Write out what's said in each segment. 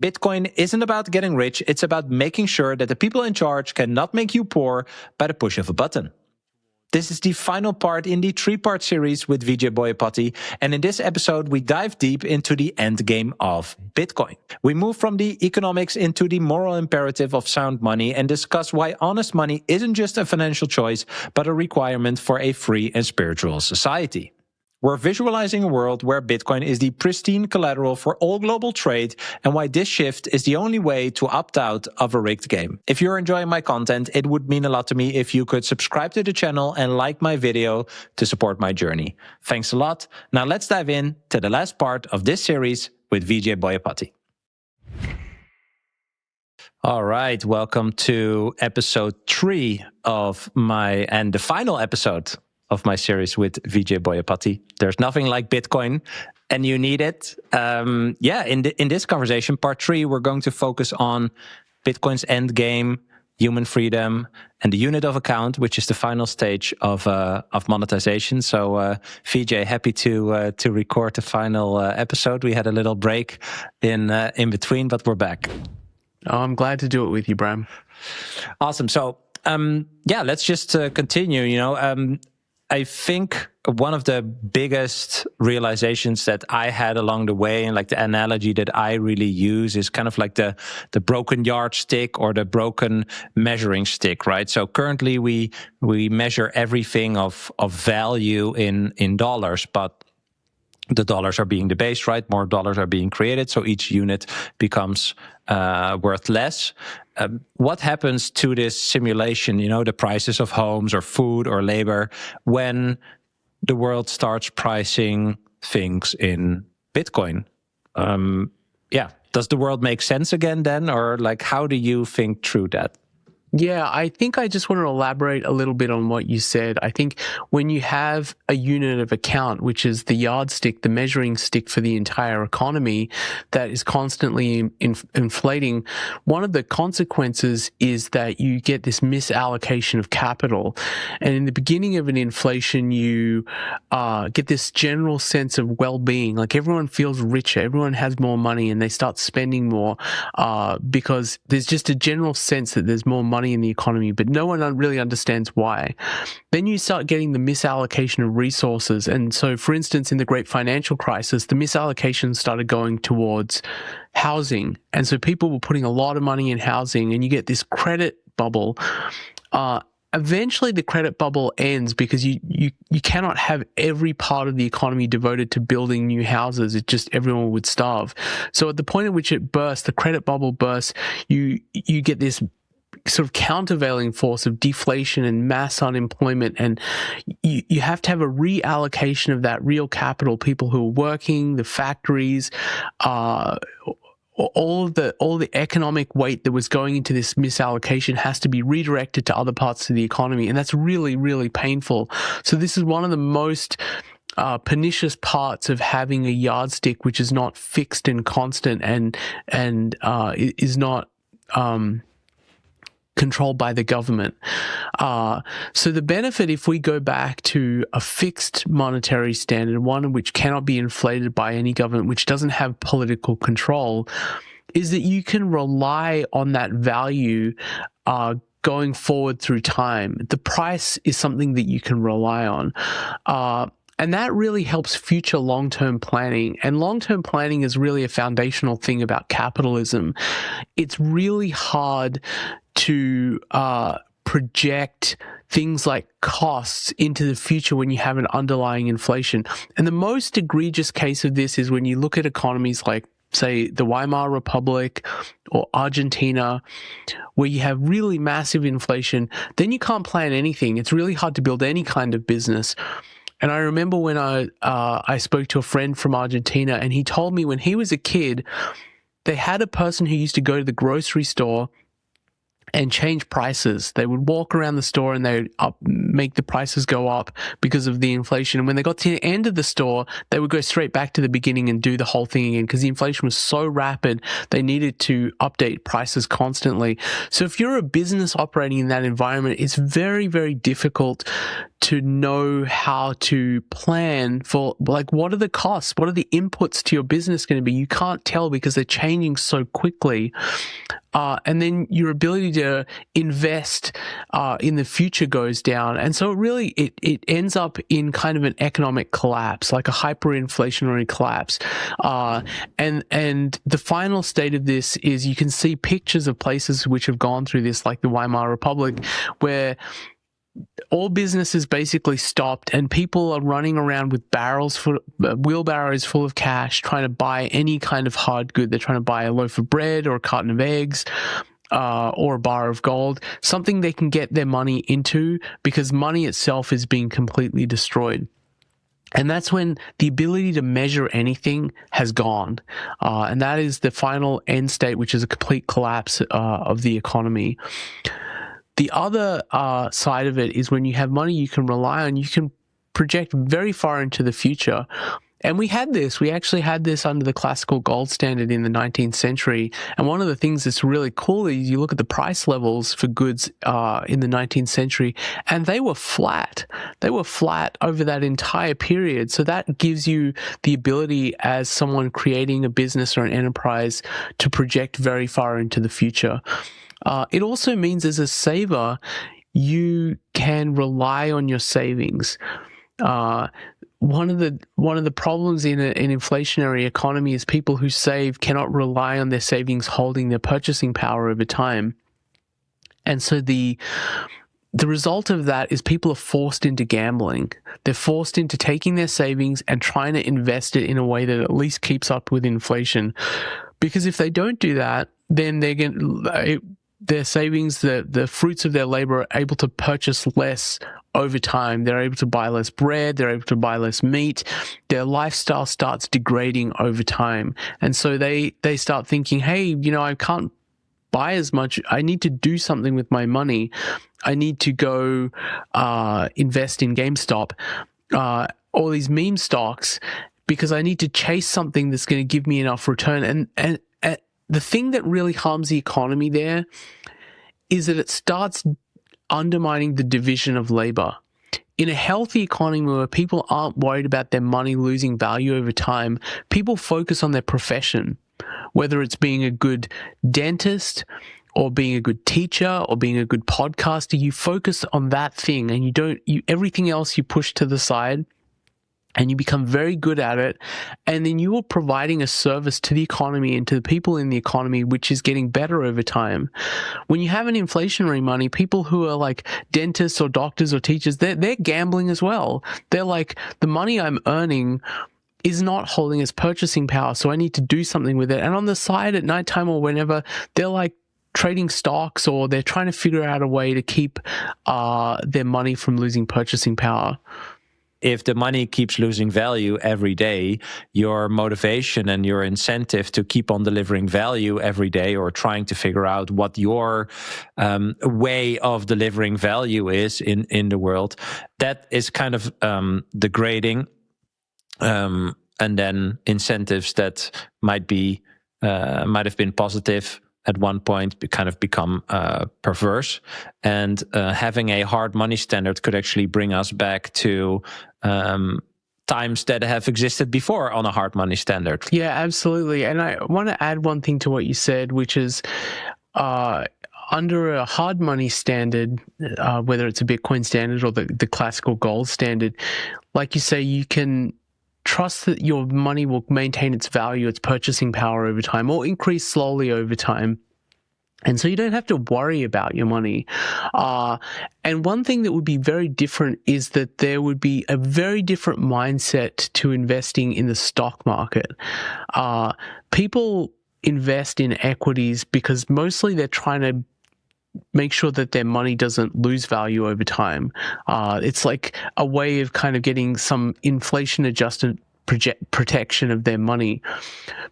Bitcoin isn't about getting rich, it's about making sure that the people in charge cannot make you poor by the push of a button. This is the final part in the 3-part series with Vijay Boyapati, and in this episode we dive deep into the end game of Bitcoin. We move from the economics into the moral imperative of sound money and discuss why honest money isn't just a financial choice, but a requirement for a free and spiritual society. We're visualizing a world where Bitcoin is the pristine collateral for all global trade and why this shift is the only way to opt out of a rigged game. If you're enjoying my content, it would mean a lot to me if you could subscribe to the channel and like my video to support my journey. Thanks a lot. Now let's dive in to the last part of this series with Vijay Boyapati. All right, welcome to episode 3 and the final episode of my series with Vijay Boyapati. There's nothing like Bitcoin, and you need it. In this conversation, part 3, we're going to focus on Bitcoin's end game, human freedom, and the unit of account, which is the final stage of monetization. So, Vijay, happy to record the final episode. We had a little break in between, but we're back. Oh, I'm glad to do it with you, Bram. Awesome. So, let's just continue. I think one of the biggest realizations that I had along the way, and like the analogy that I really use, is kind of like the broken yardstick or the broken measuring stick, right? So currently we measure everything of value in dollars, but the dollars are being debased, right? More dollars are being created, so each unit becomes worth less. What happens to this simulation, the prices of homes or food or labor, when the world starts pricing things in Bitcoin? Does the world make sense again then? Or like, how do you think through that? Yeah, I think I just want to elaborate a little bit on what you said. I think when you have a unit of account, which is the yardstick, the measuring stick for the entire economy, that is constantly inflating, one of the consequences is that you get this misallocation of capital. And in the beginning of an inflation, you get this general sense of well-being, like everyone feels richer, everyone has more money, and they start spending more because there's just a general sense that there's more money in the economy, but no one really understands why. Then you start getting the misallocation of resources. And so, for instance, in the great financial crisis, the misallocation started going towards housing. And so people were putting a lot of money in housing, and you get this credit bubble. Eventually the credit bubble ends because you cannot have every part of the economy devoted to building new houses. It just, everyone would starve. So at the point at which it bursts, the credit bubble bursts, you get this sort of countervailing force of deflation and mass unemployment, and you have to have a reallocation of that real capital, people who are working, the factories, all the economic weight that was going into this misallocation has to be redirected to other parts of the economy, and that's really, really painful. So this is one of the most pernicious parts of having a yardstick which is not fixed and constant and is not controlled by the government. So the benefit, if we go back to a fixed monetary standard, one which cannot be inflated by any government, which doesn't have political control, is that you can rely on that value going forward through time. The price is something that you can rely on. And that really helps future long-term planning. And long-term planning is really a foundational thing about capitalism. It's really hard to project things like costs into the future when you have an underlying inflation. And the most egregious case of this is when you look at economies like, say, the Weimar Republic or Argentina, where you have really massive inflation. Then you can't plan anything. It's really hard to build any kind of business. And I remember when I spoke to a friend from Argentina, and he told me when he was a kid, they had a person who used to go to the grocery store and change prices. They would walk around the store and they would make the prices go up because of the inflation. And when they got to the end of the store, they would go straight back to the beginning and do the whole thing again because the inflation was so rapid, they needed to update prices constantly. So if you're a business operating in that environment, it's very, very difficult to know how to plan for, like, what are the costs? What are the inputs to your business going to be? You can't tell because they're changing so quickly. And then your ability to invest in the future goes down. And so it ends up in kind of an economic collapse, like a hyperinflationary collapse. And the final state of this is you can see pictures of places which have gone through this, like the Weimar Republic, where all businesses basically stopped and people are running around with wheelbarrows full of cash, trying to buy any kind of hard good. They're trying to buy a loaf of bread or a carton of eggs, or a bar of gold, something they can get their money into, because money itself is being completely destroyed. And that's when the ability to measure anything has gone. And that is the final end state, which is a complete collapse of the economy. The other side of it is when you have money you can rely on, you can project very far into the future. And we actually had this under the classical gold standard in the 19th century. And one of the things that's really cool is you look at the price levels for goods in the 19th century, and they were flat. They were flat over that entire period. So that gives you the ability as someone creating a business or an enterprise to project very far into the future. It also means as a saver, you can rely on your savings. One of the problems in an inflationary economy is people who save cannot rely on their savings holding their purchasing power over time. And so the result of that is people are forced into gambling. They're forced into taking their savings and trying to invest it in a way that at least keeps up with inflation. Because if they don't do that, then their savings, the fruits of their labor, are able to purchase less over time. They're able to buy less bread. They're able to buy less meat. Their lifestyle starts degrading over time. And so they start thinking, hey, I can't buy as much. I need to do something with my money. I need to go invest in GameStop, all these meme stocks, because I need to chase something that's going to give me enough return. And the thing that really harms the economy there is that it starts undermining the division of labor. In a healthy economy where people aren't worried about their money losing value over time, people focus on their profession, whether it's being a good dentist or being a good teacher or being a good podcaster. You focus on that thing, and everything else you push to the side. And you become very good at it, and then you are providing a service to the economy and to the people in the economy, which is getting better over time. When you have an inflationary money, people who are like dentists or doctors or teachers, they're gambling as well. They're like, the money I'm earning is not holding its purchasing power, so I need to do something with it. And on the side at nighttime or whenever, they're like trading stocks, or they're trying to figure out a way to keep their money from losing purchasing power. If the money keeps losing value every day, your motivation and your incentive to keep on delivering value every day, or trying to figure out what your way of delivering value is in the world, that is kind of degrading. And then incentives that might have been positive at one point kind of become perverse. And having a hard money standard could actually bring us back to times that have existed before on a hard money standard. Yeah, absolutely. And I want to add one thing to what you said, which is under a hard money standard, whether it's a Bitcoin standard or the classical gold standard, like you say, you can trust that your money will maintain its value, its purchasing power over time, or increase slowly over time. And so you don't have to worry about your money. And one thing that would be very different is that there would be a very different mindset to investing in the stock market. People invest in equities because mostly they're trying to make sure that their money doesn't lose value over time. It's like a way of kind of getting some inflation-adjusted protection of their money.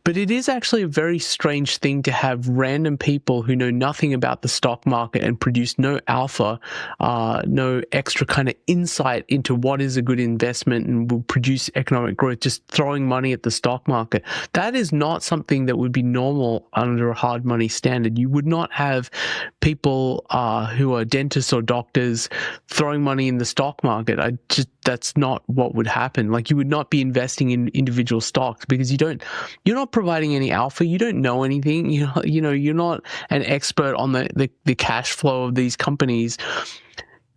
But it is actually a very strange thing to have random people who know nothing about the stock market and produce no alpha, no extra kind of insight into what is a good investment and will produce economic growth, just throwing money at the stock market. That is not something that would be normal under a hard money standard. You would not have people who are dentists or doctors throwing money in the stock market. That's not what would happen. Like, you would not be investing in individual stocks because you're not providing any alpha. You don't know anything. You're not an expert on the cash flow of these companies.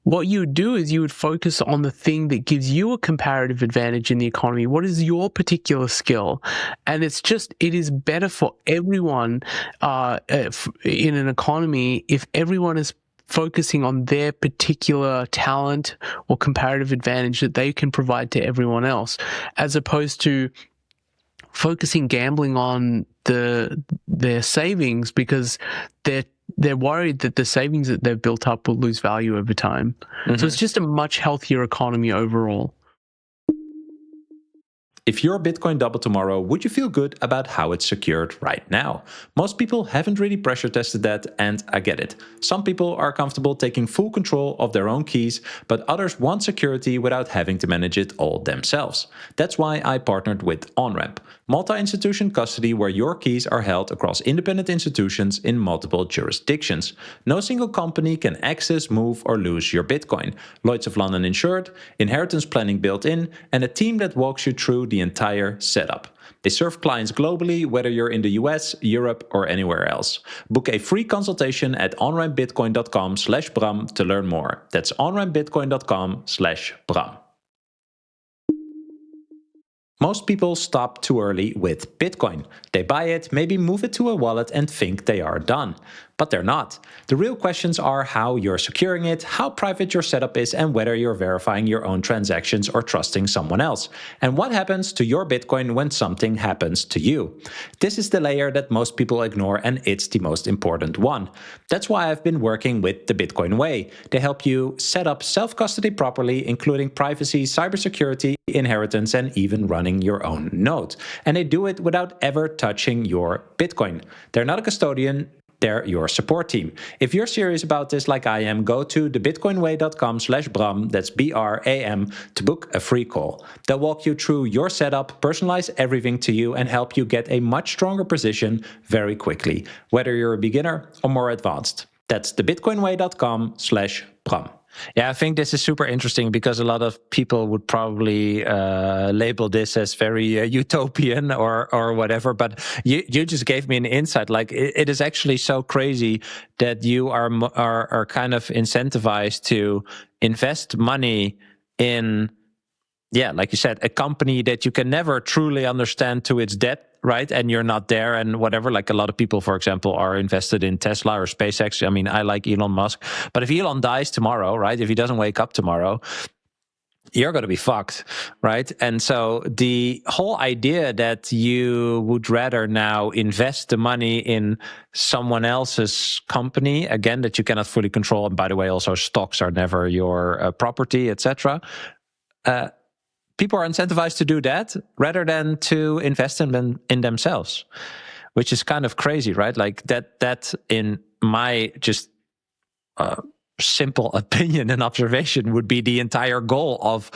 What you would do is you would focus on the thing that gives you a comparative advantage in the economy. What is your particular skill? And it is better for everyone in an economy if everyone is focusing on their particular talent or comparative advantage that they can provide to everyone else, as opposed to gambling on their savings because they're worried that the savings that they've built up will lose value over time. Mm-hmm. So it's just a much healthier economy overall. If your Bitcoin doubled tomorrow, would you feel good about how it's secured right now? Most people haven't really pressure tested that, and I get it. Some people are comfortable taking full control of their own keys, but others want security without having to manage it all themselves. That's why I partnered with OnRamp, multi-institution custody where your keys are held across independent institutions in multiple jurisdictions. No single company can access, move, or lose your Bitcoin. Lloyd's of London insured, inheritance planning built in, and a team that walks you through the entire setup. They serve clients globally, whether you're in the US, Europe, or anywhere else. Book a free consultation at onrampbitcoin.com/Bram to learn more. That's onrampbitcoin.com/Bram. Most people stop too early with Bitcoin. They buy it, maybe move it to a wallet and think they are done. But they're not. The real questions are how you're securing it, how private your setup is, and whether you're verifying your own transactions or trusting someone else. And what happens to your Bitcoin when something happens to you? This is the layer that most people ignore, and it's the most important one. That's why I've been working with the Bitcoin Way. They help you set up self-custody properly, including privacy, cybersecurity, inheritance, and even running your own node. And they do it without ever touching your Bitcoin. They're not a custodian. They're your support team. If you're serious about this like I am, go to thebitcoinway.com/Bram, that's BRAM, to book a free call. They'll walk you through your setup, personalize everything to you, and help you get a much stronger position very quickly, whether you're a beginner or more advanced. That's thebitcoinway.com/Bram. Yeah, I think this is super interesting because a lot of people would probably label this as very utopian or whatever. But you just gave me an insight. Like it is actually so crazy that you are kind of incentivized to invest money in, yeah, like you said, a company that you can never truly understand to its depth. Right. And you're not there and whatever. Like a lot of people, for example, are invested in Tesla or SpaceX. I mean, I like Elon Musk. But if Elon dies tomorrow, right, if he doesn't wake up tomorrow, you're going to be fucked. Right. And so the whole idea that you would rather now invest the money in someone else's company, again, that you cannot fully control. And by the way, also stocks are never your property, etc. People are incentivized to do that rather than to invest in themselves, which is kind of crazy, right? Like that in my just simple opinion and observation would be the entire goal of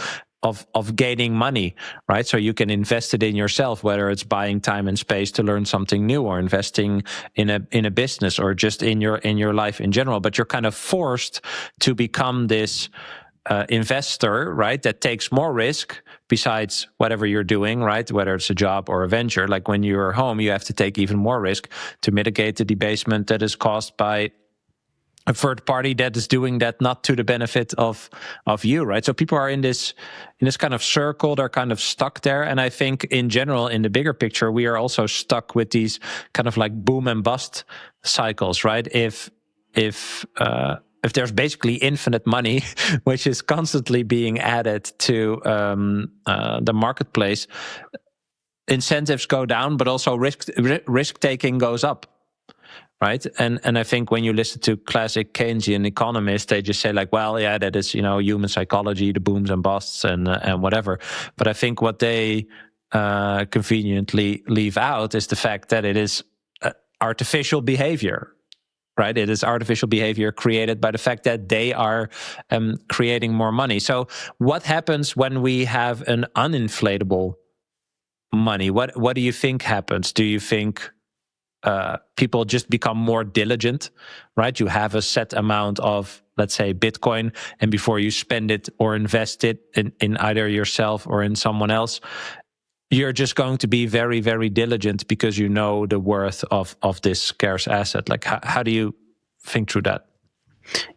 gaining money, right? So you can invest it in yourself, whether it's buying time and space to learn something new or investing in a business or just in your life in general. But you're kind of forced to become this investor, right, that takes more risk besides whatever you're doing, right, whether it's a job or a venture. Like when you're home, you have to take even more risk to mitigate the debasement that is caused by a third party that is doing that not to the benefit of you, right? So people are in this kind of circle, they're kind of stuck there. And I think in general, in the bigger picture, we are also stuck with these kind of like boom and bust cycles, right? If there's basically infinite money, which is constantly being added to the marketplace, incentives go down, but also risk taking goes up, right? And I think when you listen to classic Keynesian economists, they just say like, well, yeah, that is human psychology, the booms and busts and whatever. But I think what they conveniently leave out is the fact that it is artificial behavior, right? It is artificial behavior created by the fact that they are creating more money. So what happens when we have an uninflatable money? What do you think happens? Do you think people just become more diligent, right? You have a set amount of, let's say, Bitcoin, and before you spend it or invest it in either yourself or in someone else, you're just going to be very, very diligent because you know the worth of this scarce asset. Like, how do you think through that?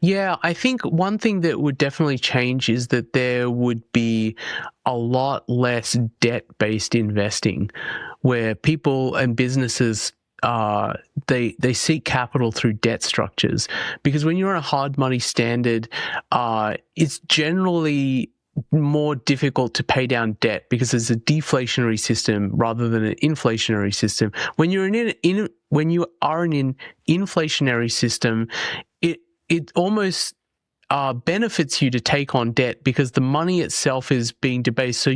Yeah, I think one thing that would definitely change is that there would be a lot less debt-based investing, where people and businesses they seek capital through debt structures. Because when you're on a hard money standard, it's generally more difficult to pay down debt because it's a deflationary system rather than an inflationary system. When you are in an inflationary system, it almost benefits you to take on debt because the money itself is being debased. So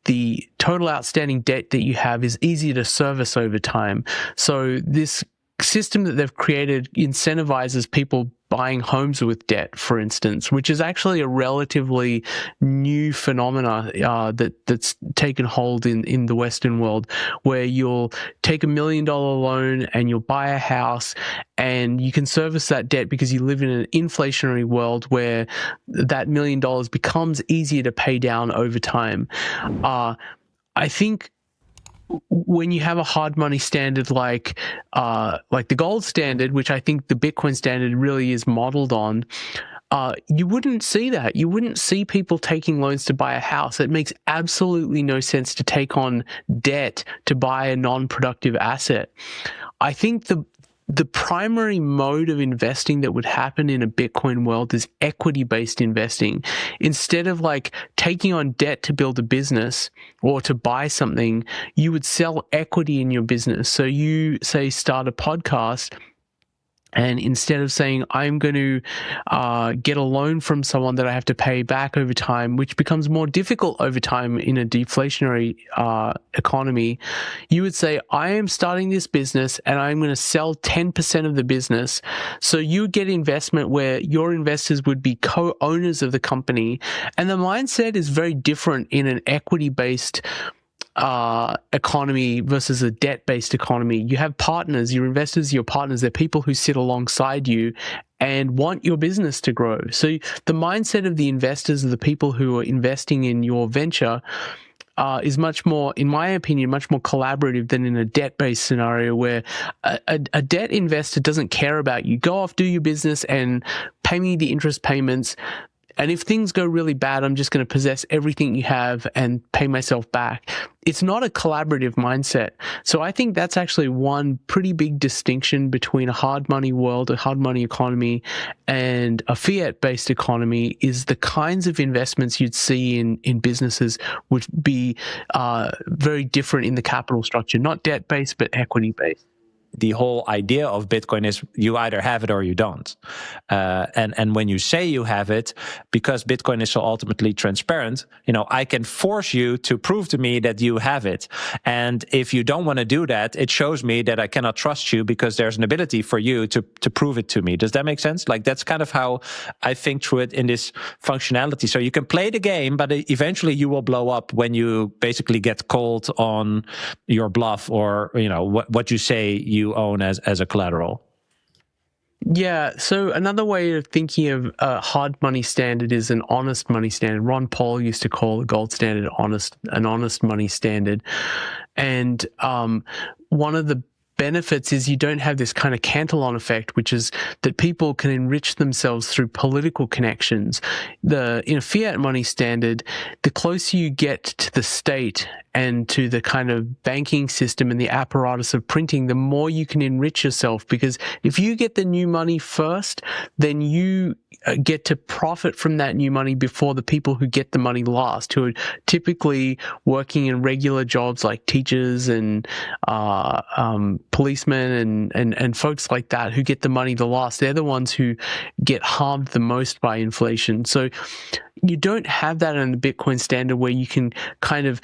the total outstanding debt that you have is easier to service over time. So this system that they've created incentivizes people buying homes with debt, for instance, which is actually a relatively new phenomena that's taken hold in the Western world, where you'll take $1 million loan and you'll buy a house and you can service that debt because you live in an inflationary world where that $1 million becomes easier to pay down over time. I think when you have a hard money standard like the gold standard, which I think the Bitcoin standard really is modeled on, you wouldn't see that. You wouldn't see people taking loans to buy a house. It makes absolutely no sense to take on debt to buy a non-productive asset. I think the primary mode of investing that would happen in a Bitcoin world is equity-based investing. Instead of like taking on debt to build a business or to buy something, you would sell equity in your business. So you say start a podcast, and instead of saying, I'm going to get a loan from someone that I have to pay back over time, which becomes more difficult over time in a deflationary economy, you would say, I am starting this business and I'm going to sell 10% of the business. So you get investment where your investors would be co-owners of the company. And the mindset is very different in an equity-based economy versus a debt-based economy. You have partners, your investors, your partners, they're people who sit alongside you and want your business to grow. So the mindset of the investors, of the people who are investing in your venture, is much more, in my opinion, much more collaborative than in a debt-based scenario where a debt investor doesn't care about you. Go off, do your business and pay me the interest payments. And if things go really bad, I'm just going to possess everything you have and pay myself back. It's not a collaborative mindset. So I think that's actually one pretty big distinction between a hard money world, a hard money economy, and a fiat-based economy is the kinds of investments you'd see in businesses would be very different in the capital structure, not debt-based, but equity-based. The whole idea of Bitcoin is you either have it or you don't. And when you say you have it, because Bitcoin is so ultimately transparent, I can force you to prove to me that you have it. And if you don't want to do that, it shows me that I cannot trust you because there's an ability for you to prove it to me. Does that make sense? Like, that's kind of how I think through it in this functionality. So you can play the game, but eventually you will blow up when you basically get called on your bluff or, what you say you own as a collateral. Yeah, so another way of thinking of a hard money standard is an honest money standard. Ron Paul used to call the gold standard an honest money standard. And one of the benefits is you don't have this kind of Cantillon effect, which is that people can enrich themselves through political connections. In a fiat money standard, the closer you get to the state and to the kind of banking system and the apparatus of printing, the more you can enrich yourself, because if you get the new money first, then you get to profit from that new money before the people who get the money last, who are typically working in regular jobs like teachers and policemen and folks like that who get the money the last. They're the ones who get harmed the most by inflation. So you don't have that in the Bitcoin standard where you can kind of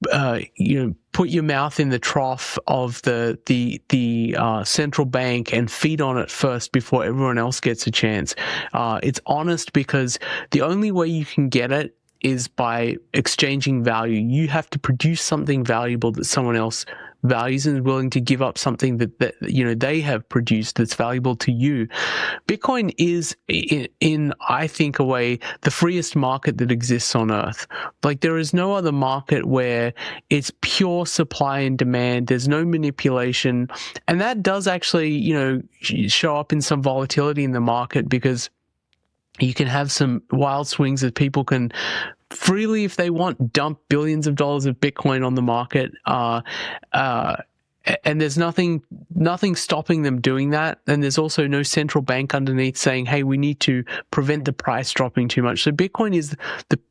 put your mouth in the trough of the central bank and feed on it first before everyone else gets a chance. It's honest because the only way you can get it is by exchanging value. You have to produce something valuable that someone else values and is willing to give up something that they have produced that's valuable to you. Bitcoin is in I think a way the freest market that exists on earth. Like, there is no other market where it's pure supply and demand. There's no manipulation, and that does actually show up in some volatility in the market, because you can have some wild swings that people can freely, if they want, dump billions of dollars of Bitcoin on the market. And there's nothing stopping them doing that. And there's also no central bank underneath saying, hey, we need to prevent the price dropping too much. So Bitcoin is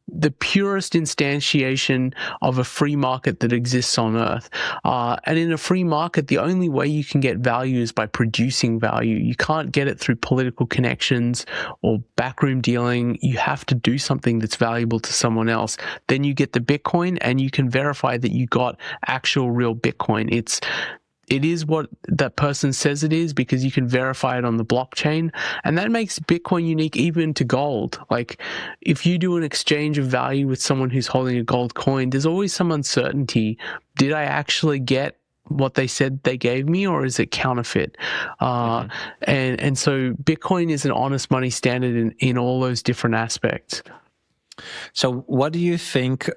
the purest instantiation of a free market that exists on earth. And in a free market, the only way you can get value is by producing value. You can't get it through political connections or backroom dealing. You have to do something that's valuable to someone else. Then you get the Bitcoin, and you can verify that you got actual real Bitcoin. It is what that person says it is, because you can verify it on the blockchain. And that makes Bitcoin unique even to gold. Like, if you do an exchange of value with someone who's holding a gold coin, there's always some uncertainty. Did I actually get what they said they gave me, or is it counterfeit? And so Bitcoin is an honest money standard in all those different aspects. So what do you think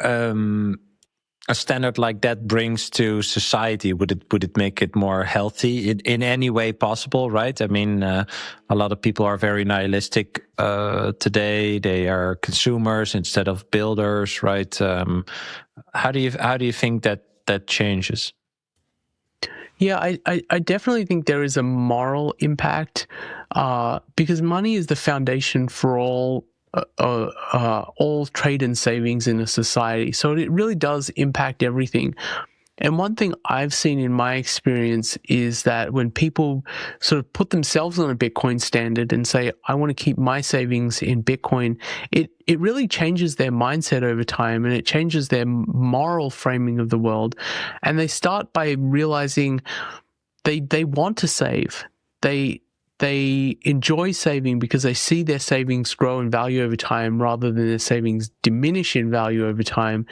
a standard like that brings to society? Would it make it more healthy in any way possible, right? I mean, a lot of people are very nihilistic today. They are consumers instead of builders, right? How do you think that changes? Yeah, I definitely think there is a moral impact, because money is the foundation for all trade and savings in a society. So it really does impact everything. And one thing I've seen in my experience is that when people sort of put themselves on a Bitcoin standard and say, I want to keep my savings in Bitcoin, it really changes their mindset over time, and it changes their moral framing of the world. And they start by realizing they want to save. They enjoy saving because they see their savings grow in value over time rather than their savings diminish in value over time.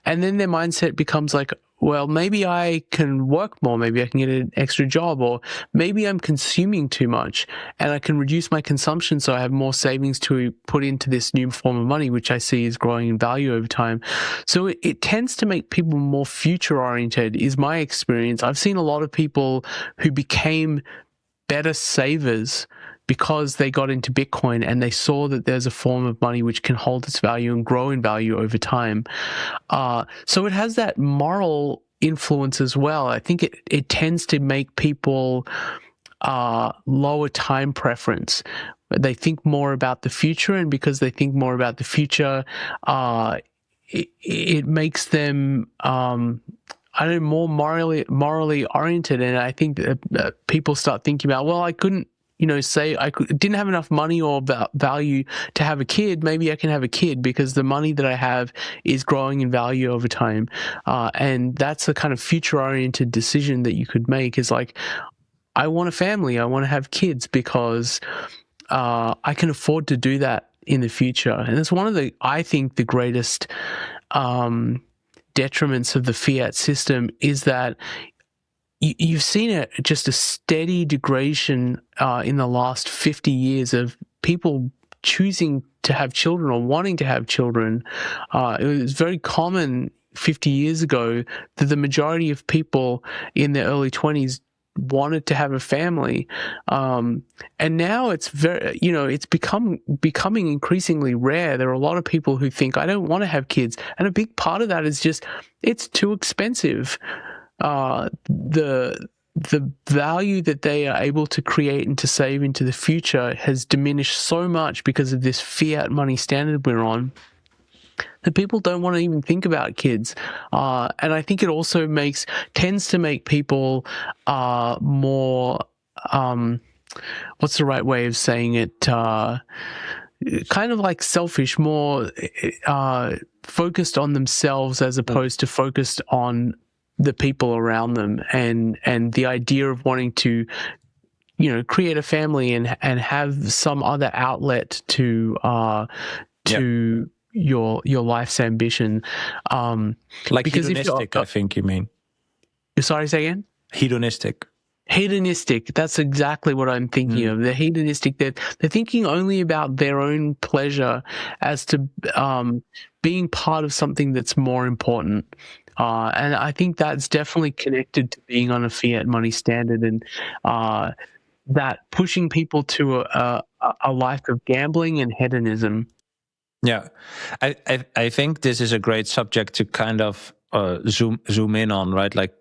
And then their mindset becomes like, well, maybe I can work more, maybe I can get an extra job, or maybe I'm consuming too much and I can reduce my consumption so I have more savings to put into this new form of money, which I see is growing in value over time. So it tends to make people more future-oriented, is my experience. I've seen a lot of people who became better savers because they got into Bitcoin and they saw that there's a form of money which can hold its value and grow in value over time. So it has that moral influence as well. I think it tends to make people lower time preference. They think more about the future, and because they think more about the future, it makes them more morally oriented. And I think that people start thinking about, well, I couldn't, didn't have enough money or value to have a kid. Maybe I can have a kid because the money that I have is growing in value over time. And that's a kind of future-oriented decision that you could make, is like, I want a family. I want to have kids because I can afford to do that in the future. And it's one of I think the greatest detriments of the fiat system is that you've seen just a steady degradation in the last 50 years of people choosing to have children or wanting to have children. It was very common 50 years ago that the majority of people in their early 20s wanted to have a family, and now it's it's becoming increasingly rare. There are a lot of people who think, I don't want to have kids, and a big part of that is just it's too expensive. The value that they are able to create and to save into the future has diminished so much because of this fiat money standard we're on, that people don't want to even think about kids. And I think it also tends to make people more, what's the right way of saying it? kind of like selfish, more focused on themselves as opposed to focused on the people around them, and the idea of wanting to, create a family and have some other outlet to your life's ambition. Like because hedonistic, I think you mean. Sorry, say again? Hedonistic. Hedonistic. That's exactly what I'm thinking of. They're hedonistic. They're thinking only about their own pleasure as to being part of something that's more important. And I think that's definitely connected to being on a fiat money standard, and that pushing people to a life of gambling and hedonism. Yeah, I think this is a great subject to kind of zoom in on, right? Like,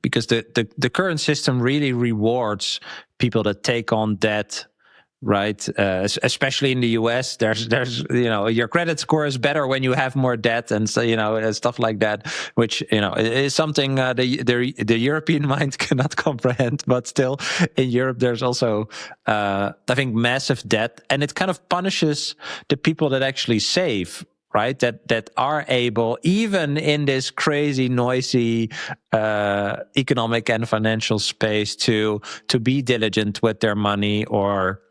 because the current system really rewards people that take on debt, right? Especially in the US, there's your credit score is better when you have more debt, and so stuff like that, which is something the European mind cannot comprehend. But still, in Europe, there's also I think massive debt, and it kind of punishes the people that actually save. Right, that are able, even in this crazy, noisy economic and financial space, to be diligent with their money, or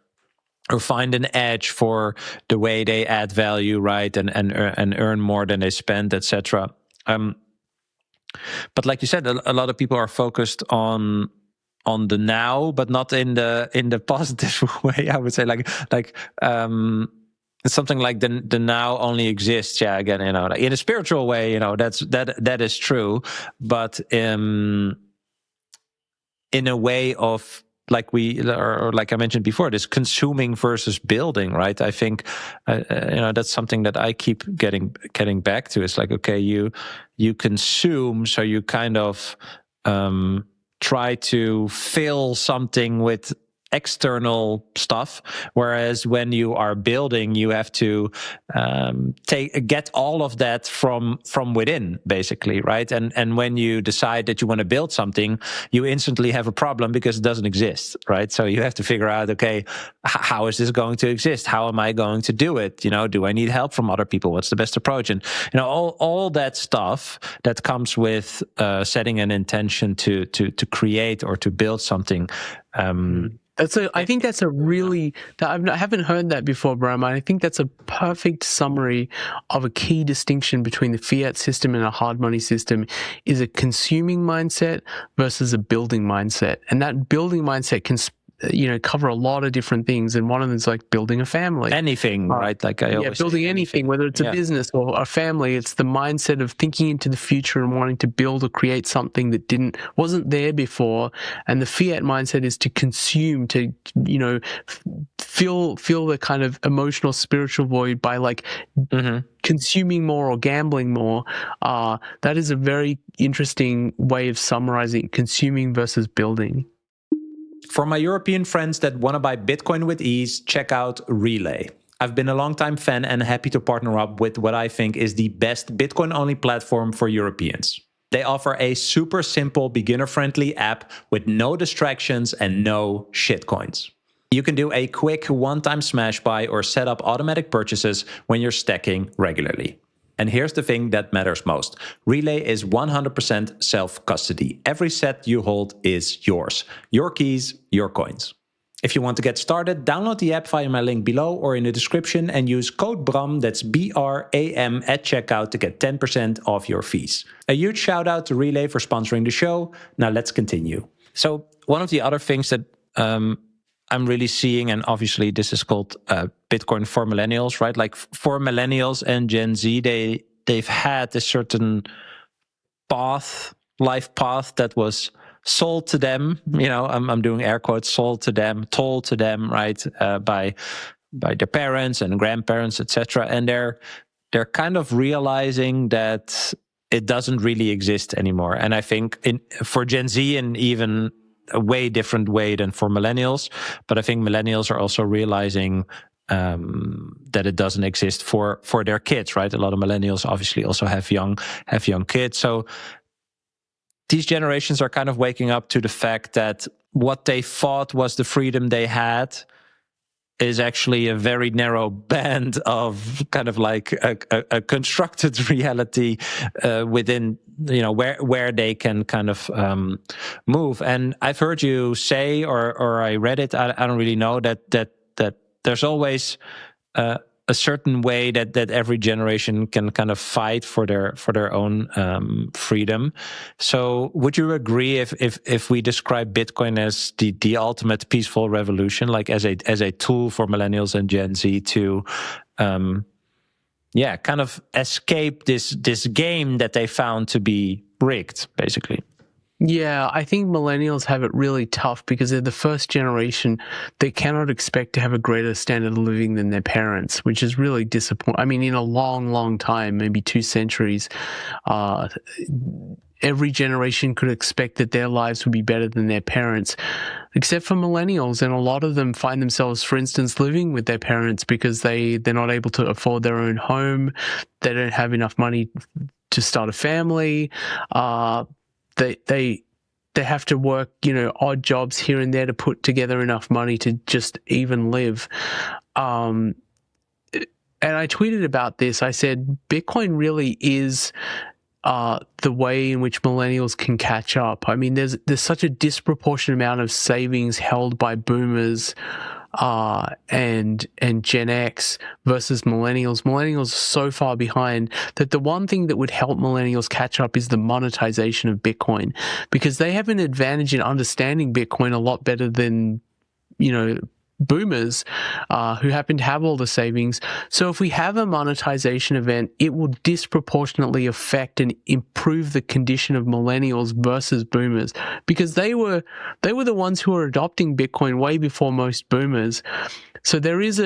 find an edge for the way they add value, right, and earn more than they spend, etc. But like you said, a lot of people are focused on the now, but not in the positive way. I would say, like. It's something like the now only exists. Yeah, again, in a spiritual way, that is true, but in a way of like like I mentioned before, this consuming versus building, right? I think that's something that I keep getting back to. It's like, okay, you consume, so you kind of try to fill something with external stuff, whereas when you are building, you have to get all of that from within, basically, right? And when you decide that you want to build something, you instantly have a problem because it doesn't exist, right? So you have to figure out, okay, how is this going to exist? How am I going to do it? Do I need help from other people? What's the best approach? And all that stuff that comes with setting an intention to create or to build something. I think that's a really, I haven't heard that before, Bram. I think that's a perfect summary of a key distinction between the fiat system and a hard money system, is a consuming mindset versus a building mindset. And that building mindset can cover a lot of different things, and one of them is like building a family. Anything, right? Like I always building anything, whether it's a business or a family. It's the mindset of thinking into the future and wanting to build or create something that wasn't there before. And the fiat mindset is to consume, to feel the kind of emotional, spiritual void by like consuming more or gambling more. That is a very interesting way of summarizing consuming versus building. For my European friends that want to buy Bitcoin with ease, check out Relay. I've been a longtime fan and happy to partner up with what I think is the best Bitcoin-only platform for Europeans. They offer a super simple, beginner-friendly app with no distractions and no shitcoins. You can do a quick one-time smash buy or set up automatic purchases when you're stacking regularly. And here's the thing that matters most. Relay is 100% self-custody. Every set you hold is yours. Your keys, your coins. If you want to get started, download the app via my link below or in the description and use code BRAM, that's BRAM, at checkout to get 10% off your fees. A huge shout out to Relay for sponsoring the show. Now let's continue. So one of the other things that I'm really seeing, and obviously this is called Bitcoin for millennials, right? Like for millennials and Gen Z, they've had a certain life path that was sold to them. I'm doing air quotes, sold to them, told to them, right, by their parents and grandparents, etc. And they're kind of realizing that it doesn't really exist anymore. And I think for Gen Z, and even a way different way than for millennials, but I think millennials are also realizing that it doesn't exist for their kids, right? A lot of millennials obviously also have young kids. So these generations are kind of waking up to the fact that what they thought was the freedom they had is actually a very narrow band of kind of like a constructed reality within, where they can kind of move. And I've heard you say, or I read it, I don't really know, that there's always a certain way that every generation can kind of fight for their own freedom. So would you agree if we describe Bitcoin as the ultimate peaceful revolution, like as a tool for millennials and Gen Z to kind of escape this game that they found to be rigged, basically? Yeah, I think millennials have it really tough because they're the first generation. They cannot expect to have a greater standard of living than their parents, which is really disappointing. I mean, in a long, long time, maybe 2 centuries, every generation could expect that their lives would be better than their parents, except for millennials. And a lot of them find themselves, for instance, living with their parents because they're not able to afford their own home. They don't have enough money to start a family. They have to work, odd jobs here and there to put together enough money to just even live. And I tweeted about this. I said, Bitcoin really is the way in which millennials can catch up. I mean, there's such a disproportionate amount of savings held by boomers and Gen X versus millennials. Millennials are so far behind that the one thing that would help millennials catch up is the monetization of Bitcoin, because they have an advantage in understanding Bitcoin a lot better than, boomers who happen to have all the savings. So if we have a monetization event, it will disproportionately affect and improve the condition of millennials versus boomers, because they were the ones who were adopting Bitcoin way before most boomers. So there is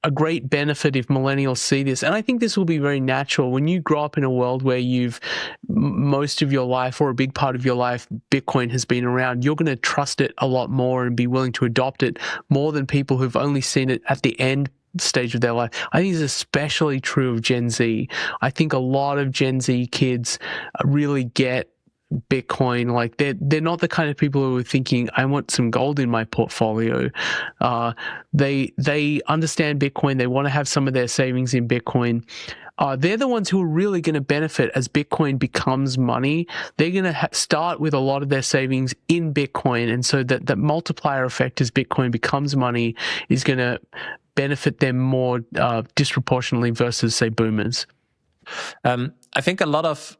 a great benefit if millennials see this. And I think this will be very natural. When you grow up in a world where most of your life, or a big part of your life, Bitcoin has been around, you're going to trust it a lot more and be willing to adopt it more than people who've only seen it at the end stage of their life. I think it's especially true of Gen Z. I think a lot of Gen Z kids really get Bitcoin. Like they're not the kind of people who are thinking, I want some gold in my portfolio. They understand Bitcoin. They want to have some of their savings in Bitcoin. They're the ones who are really going to benefit as Bitcoin becomes money. They're going to start with a lot of their savings in Bitcoin, and so that multiplier effect as Bitcoin becomes money is going to benefit them more disproportionately versus, say, boomers. I think a lot of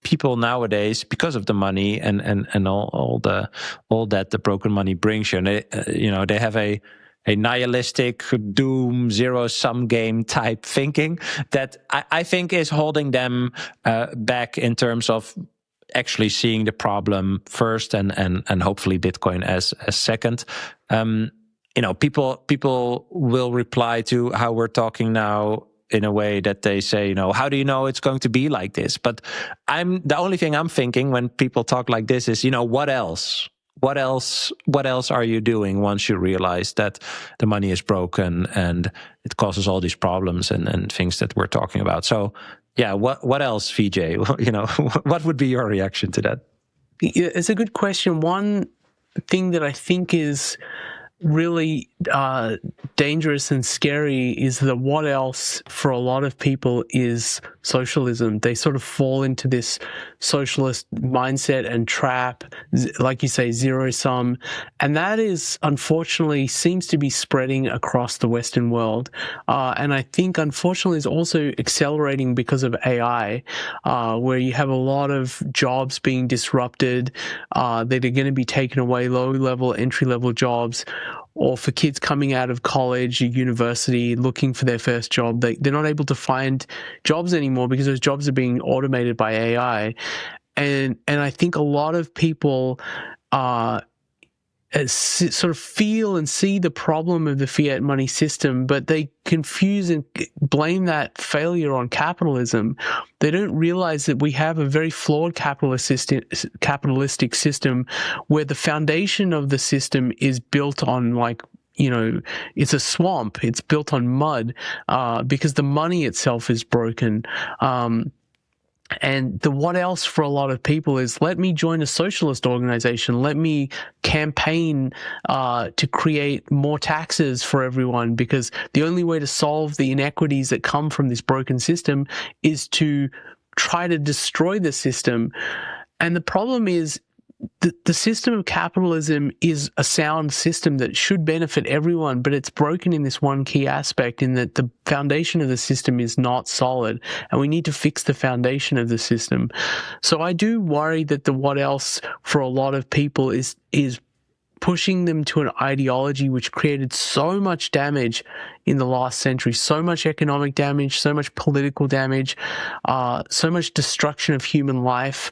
people nowadays, because of the money and all that the broken money brings you, and they have a nihilistic doom zero-sum game type thinking that I think is holding them back in terms of actually seeing the problem first and hopefully Bitcoin as second. People will reply to how we're talking now in a way that they say, how do you know it's going to be like this? But the only thing I'm thinking when people talk like this is, what else? What else are you doing once you realize that the money is broken and it causes all these problems and things that we're talking about? So yeah, what else, Vijay? What would be your reaction to that? It's a good question. One thing that I think is really dangerous and scary is that what else for a lot of people is socialism. They sort of fall into this socialist mindset and trap, like you say, zero sum. And that is, unfortunately, seems to be spreading across the Western world. And I think, unfortunately, is also accelerating because of AI, where you have a lot of jobs being disrupted that are going to be taken away, low-level, entry-level jobs, or for kids coming out of college or university looking for their first job. They're not able to find jobs anymore because those jobs are being automated by AI. And I think a lot of people sort of feel and see the problem of the fiat money system, but they confuse and blame that failure on capitalism. They don't realize that we have a very flawed capitalistic system where the foundation of the system is built on, it's a swamp. It's built on mud because the money itself is broken. And the what else for a lot of people is, let me join a socialist organization. Let me campaign to create more taxes for everyone, because the only way to solve the inequities that come from this broken system is to try to destroy the system. And the problem is, the system of capitalism is a sound system that should benefit everyone, but it's broken in this one key aspect, in that the foundation of the system is not solid, and we need to fix the foundation of the system. So I do worry that the what else for a lot of people is pushing them to an ideology which created so much damage in the last century, so much economic damage, so much political damage, so much destruction of human life.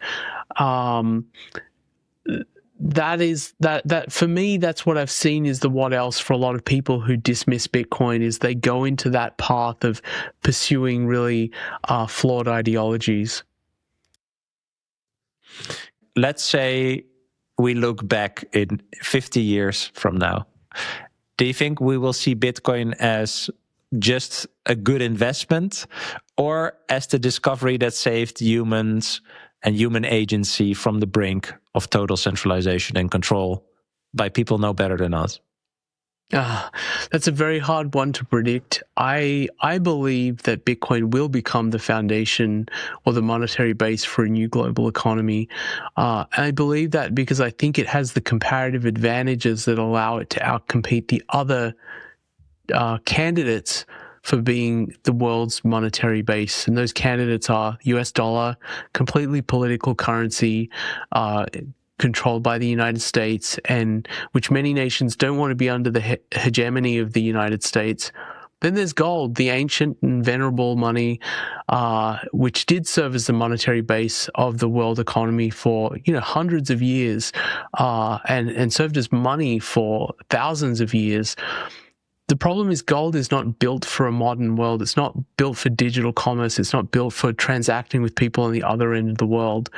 That for me, that's what I've seen is the what else for a lot of people who dismiss Bitcoin, is they go into that path of pursuing really flawed ideologies. Let's say we look back in 50 years from now. Do you think we will see Bitcoin as just a good investment, or as the discovery that saved humans and human agency from the brink of total centralization and control by people no better than us? That's a very hard one to predict. I believe that Bitcoin will become the foundation or the monetary base for a new global economy. I believe that because I think it has the comparative advantages that allow it to outcompete the other candidates for being the world's monetary base. And those candidates are US dollar, completely political currency, controlled by the United States, and which many nations don't want to be under the hegemony of the United States. Then there's gold, the ancient and venerable money, which did serve as the monetary base of the world economy for hundreds of years, and served as money for thousands of years. The problem is gold is not built for a modern world. It's not built for digital commerce. It's not built for transacting with people on the other end of the world.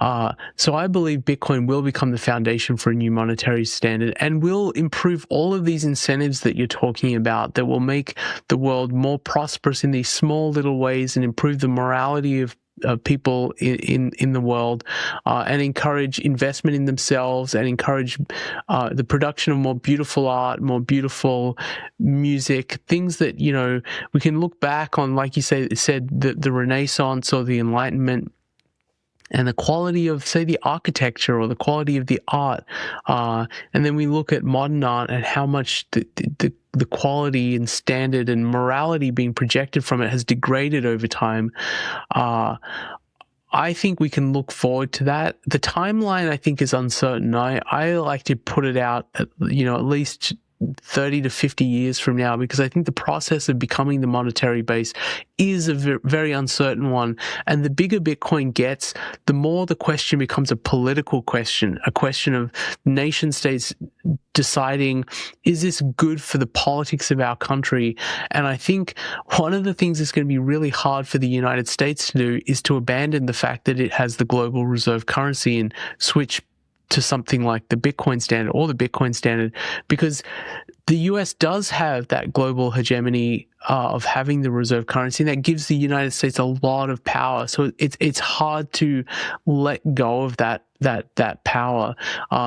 So I believe Bitcoin will become the foundation for a new monetary standard and will improve all of these incentives that you're talking about, that will make the world more prosperous in these small little ways and improve the morality of people in the world, and encourage investment in themselves, and encourage the production of more beautiful art, more beautiful music, things that we can look back on, like you said, the Renaissance or the Enlightenment, and the quality of, say, the architecture or the quality of the art, and then we look at modern art and how much the quality and standard and morality being projected from it has degraded over time. I think we can look forward to that. The timeline, I think, is uncertain. I like to put it out at least 30 to 50 years from now, because I think the process of becoming the monetary base is a very uncertain one. And the bigger Bitcoin gets, the more the question becomes a political question, a question of nation states deciding, is this good for the politics of our country? And I think one of the things that's going to be really hard for the United States to do is to abandon the fact that it has the global reserve currency and switch to something like the Bitcoin standard or the Bitcoin standard, because the US does have that global hegemony of having the reserve currency, and that gives the United States a lot of power. So it's hard to let go of that power.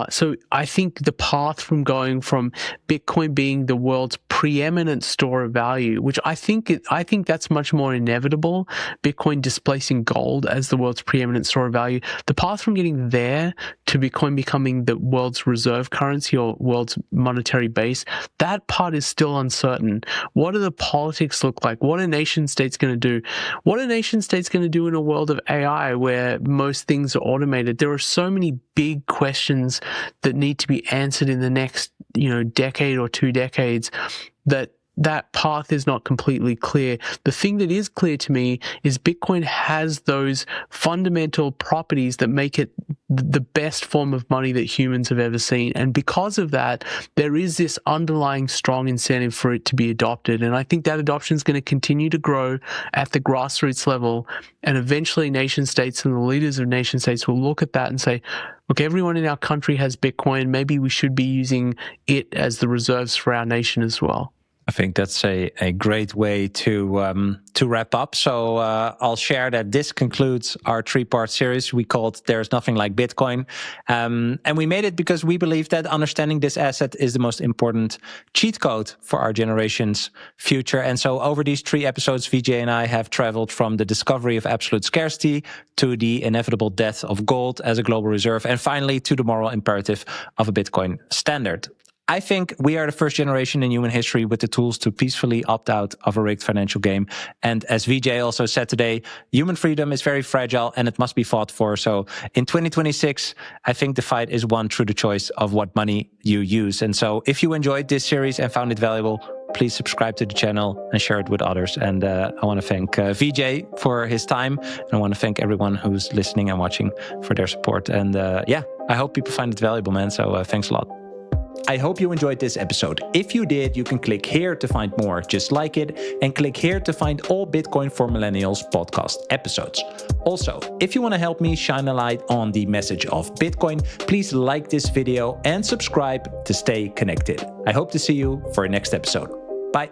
So I think the path from going from Bitcoin being the world's preeminent store of value, which I think that's much more inevitable, Bitcoin displacing gold as the world's preeminent store of value. The path from getting there to Bitcoin becoming the world's reserve currency or world's monetary base, that part is still uncertain. What do the politics look like? What are nation states going to do? What are nation states going to do in a world of AI where most things are automated? There are so many big questions that need to be answered in the next, decade or 2 decades, that path is not completely clear. The thing that is clear to me is Bitcoin has those fundamental properties that make it the best form of money that humans have ever seen. And because of that, there is this underlying strong incentive for it to be adopted. And I think that adoption is going to continue to grow at the grassroots level. And eventually nation states and the leaders of nation states will look at that and say, look, everyone in our country has Bitcoin. Maybe we should be using it as the reserves for our nation as well. I think that's a great way to wrap up. So I'll share that this concludes our 3-part series we called There's Nothing Like Bitcoin. And we made it because we believe that understanding this asset is the most important cheat code for our generation's future. And so over these 3 episodes, Vijay and I have traveled from the discovery of absolute scarcity to the inevitable death of gold as a global reserve, and finally to the moral imperative of a Bitcoin standard. I think we are the first generation in human history with the tools to peacefully opt out of a rigged financial game. And as Vijay also said today, human freedom is very fragile and it must be fought for. So in 2026, I think the fight is won through the choice of what money you use. And so if you enjoyed this series and found it valuable, please subscribe to the channel and share it with others. And I want to thank Vijay for his time. And I want to thank everyone who's listening and watching for their support. And yeah, I hope people find it valuable, man. So thanks a lot. I hope you enjoyed this episode. If you did, you can click here to find more just like it, and click here to find all Bitcoin for Millennials podcast episodes. Also, if you want to help me shine a light on the message of Bitcoin, please like this video and subscribe to stay connected. I hope to see you for our next episode. Bye.